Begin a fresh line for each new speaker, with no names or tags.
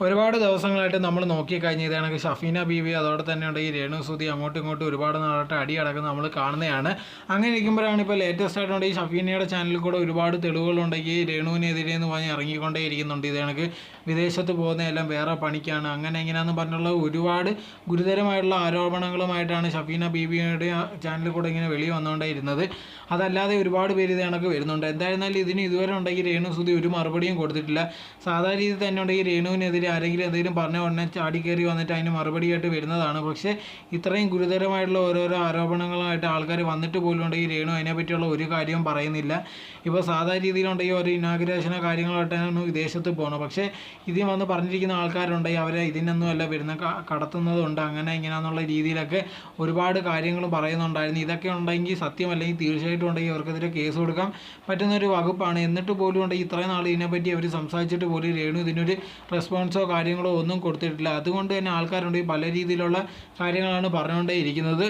ഒരുപാട് ദിവസങ്ങളായിട്ട് നമ്മൾ നോക്കിക്കഴിഞ്ഞാൽ ഇതാണെങ്കിൽ ഷഫീന ബീവി അതോടെ തന്നെ ഉണ്ട് ഈ രേണു സുധി അങ്ങോട്ടും ഇങ്ങോട്ടും ഒരുപാട് നാളായിട്ട് അടി അടക്കുന്നത് നമ്മൾ കാണുന്നതാണ്. അങ്ങനെ ഇരിക്കുമ്പോഴാണ് ഇപ്പോൾ ലേറ്റസ്റ്റ് ആയിട്ടുണ്ട് ഈ ഷഫീനയുടെ ചാനലിൽ കൂടെ ഒരുപാട് തെളിവുകളുണ്ടെങ്കിൽ ഈ രേണുവിനെതിരെ എന്ന് പറഞ്ഞ് ഇറങ്ങിക്കൊണ്ടേ ഇരിക്കുന്നുണ്ട്. ഇത് കണക്ക് വിദേശത്ത് പോകുന്നതെല്ലാം വേറെ പണിക്കാണ് അങ്ങനെ എങ്ങനെയാണെന്ന് പറഞ്ഞുള്ള ഒരുപാട് ഗുരുതരമായിട്ടുള്ള ആരോപണങ്ങളുമായിട്ടാണ് ഷഫീന ബീവിയുടെ ചാനലിൽ കൂടെ ഇങ്ങനെ വെളി വന്നുകൊണ്ടേ ഇരുന്നത്. അതല്ലാതെ ഒരുപാട് പേര് ഇത് കണക്ക് വരുന്നുണ്ട്. എന്തായിരുന്നാലും ഇതിന് ഇതുവരെ ഉണ്ടെങ്കിൽ രേണു സുധി ഒരു മറുപടിയും കൊടുത്തിട്ടില്ല. സാധാരണ രീതിയിൽ തന്നെ ഉണ്ടെങ്കിൽ രേണുവിനെതിരെ ആരെങ്കിലും എന്തെങ്കിലും പറഞ്ഞ ഉടനെ ചാടി കയറി വന്നിട്ട് അതിന് മറുപടിയായിട്ട് വരുന്നതാണ്. പക്ഷേ ഇത്രയും ഗുരുതരമായിട്ടുള്ള ഓരോരോ ആരോപണങ്ങളുമായിട്ട് ആൾക്കാർ വന്നിട്ട് പോലും ഉണ്ടെങ്കിൽ രേണു അതിനെപ്പറ്റിയുള്ള ഒരു കാര്യവും പറയുന്നില്ല. ഇപ്പോൾ സാധാരണ രീതിയിലുണ്ടെങ്കിൽ ഒരു ഇനാഗുറേഷനോ കാര്യങ്ങളായിട്ടാണ് വിദേശത്ത് പോകണം. പക്ഷേ ഇതിൽ വന്ന് പറഞ്ഞിരിക്കുന്ന ആൾക്കാരുണ്ടെങ്കിൽ അവരെ ഇതിനൊന്നും അല്ല വരുന്ന കടത്തുന്നതുണ്ട് അങ്ങനെ ഇങ്ങനെയാണെന്നുള്ള രീതിയിലൊക്കെ ഒരുപാട് കാര്യങ്ങൾ പറയുന്നുണ്ടായിരുന്നു. ഇതൊക്കെ ഉണ്ടെങ്കിൽ സത്യമല്ലെങ്കിൽ തീർച്ചയായിട്ടും ഉണ്ടെങ്കിൽ അവർക്കെതിരെ കേസ് കൊടുക്കാൻ പറ്റുന്നൊരു വകുപ്പാണ്. എന്നിട്ട് പോലും ഉണ്ടെങ്കിൽ ഇത്രയും നാൾ ഇതിനെപ്പറ്റി അവർ സംസാരിച്ചിട്ട് പോലും രേണു ഇതിനൊരു റെസ്പോൺസോ കാര്യങ്ങളോ ഒന്നും കൊടുത്തിട്ടില്ല. അതുകൊണ്ട് തന്നെ ആൾക്കാരുണ്ടെങ്കിൽ പല രീതിയിലുള്ള കാര്യങ്ങളാണ് പറഞ്ഞുകൊണ്ടേ ഇരിക്കുന്നത്.